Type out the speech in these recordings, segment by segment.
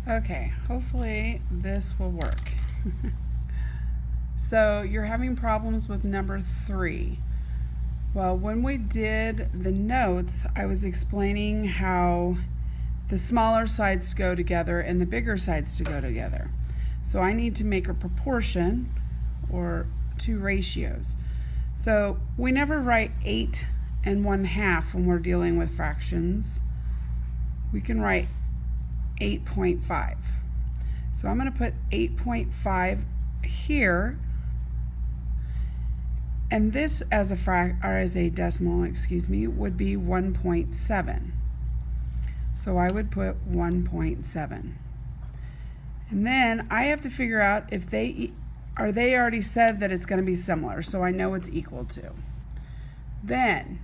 Okay, hopefully this will work. So you're having problems with number 3. Well, when we did the notes, I was explaining how the smaller sides go together and the bigger sides to go together. So I need to make a proportion or 2 ratios. So we never write 8 and 1/2 when we're dealing with fractions. We can write 8.5. So I'm going to put 8.5 here, and this as a decimal, would be 1.7. So I would put 1.7. And then I have to figure out if they already said that it's going to be similar, so I know it's equal to. Then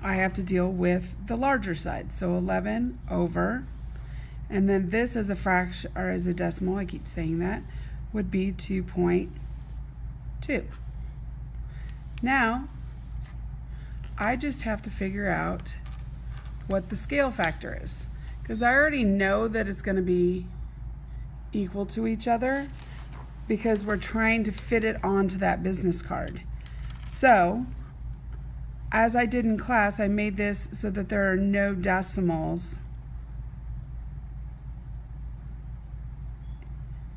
I have to deal with the larger side. So 11 over, and then this as a fraction or as a decimal, I keep saying that, would be 2.2. Now I just have to figure out what the scale factor is, because I already know that it's going to be equal to each other because we're trying to fit it onto that business card. So as I did in class, I made this so that there are no decimals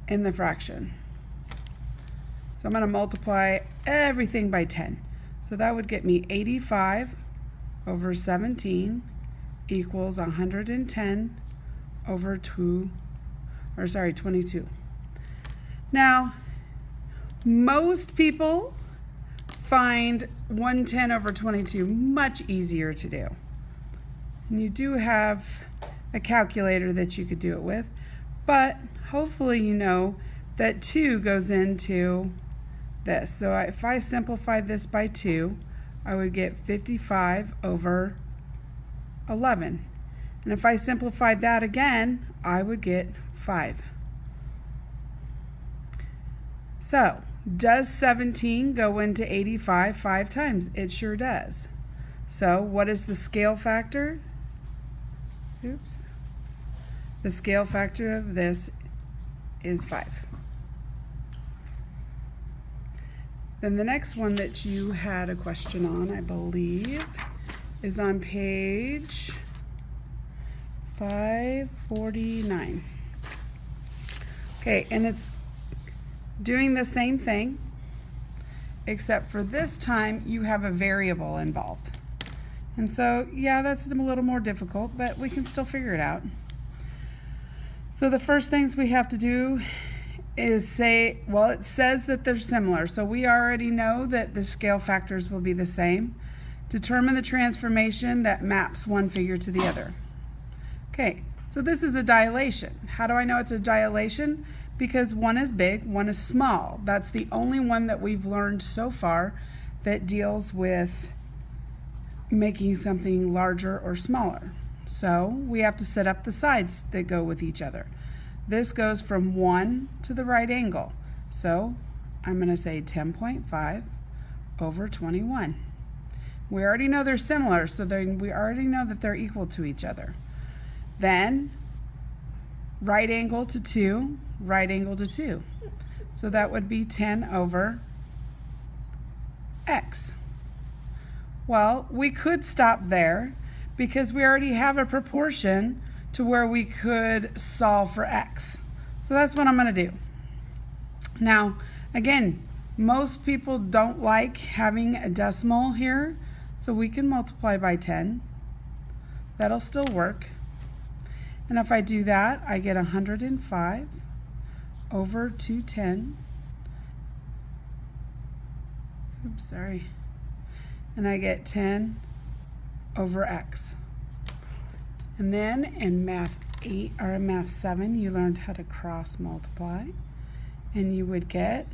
in the fraction. So I'm going to multiply everything by 10. So that would get me 85 over 17 equals 110 over 22. Now, most people find 110 over 22 much easier to do. And you do have a calculator that you could do it with, but hopefully you know that 2 goes into this. So if I simplify this by 2, I would get 55 over 11. And if I simplified that again, I would get 5. So, does 17 go into 85 5 times? It sure does. So, what is the scale factor? Oops. The scale factor of this is 5. Then the next one that you had a question on, I believe, is on page 549. Okay, and it's doing the same thing, except for this time you have a variable involved. And so, yeah, that's a little more difficult, but we can still figure it out. So the first things we have to do is say, well, it says that they're similar, so we already know that the scale factors will be the same. Determine the transformation that maps one figure to the other. Okay, so this is a dilation. How do I know it's a dilation? Because one is big, one is small. That's the only one that we've learned so far that deals with making something larger or smaller. So we have to set up the sides that go with each other. This goes from 1 to the right angle. So I'm going to say 10.5 over 21. We already know they're similar, so we already know that they're equal to each other. Then right angle to 2, right angle to 2. So that would be 10 over x. Well, we could stop there because we already have a proportion to where we could solve for x. So that's what I'm going to do. Now, again, most people don't like having a decimal here, so we can multiply by 10. That'll still work. And if I do that, I get 105 over 210. Oops, sorry. And I get 10 over x. And then in math 8 or in math 7, you learned how to cross multiply, and you would get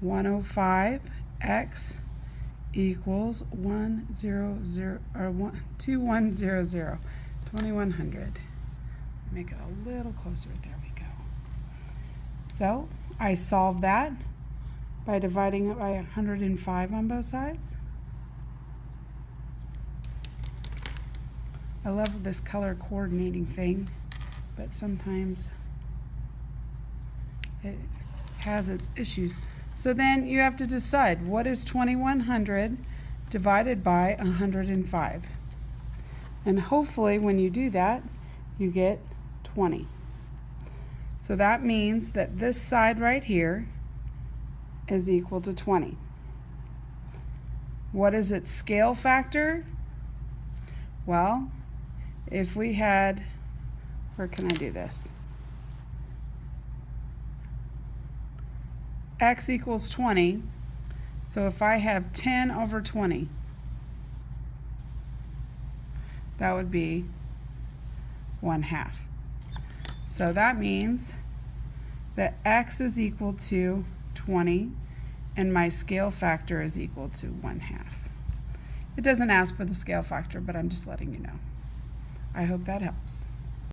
105x equals 2100. 2100. Make it a little closer. There we go. So I solved that by dividing it by 105 on both sides. I love this color coordinating thing, but sometimes it has its issues. So then you have to decide, what is 2100 divided by 105? And hopefully when you do that, you get 20. So that means that this side right here is equal to 20. What is its scale factor? Well, if we had, where can I do this? X equals 20. So if I have 10 over 20, that would be 1/2. So that means that X is equal to 20 and my scale factor is equal to 1/2. It doesn't ask for the scale factor, but I'm just letting you know. I hope that helps.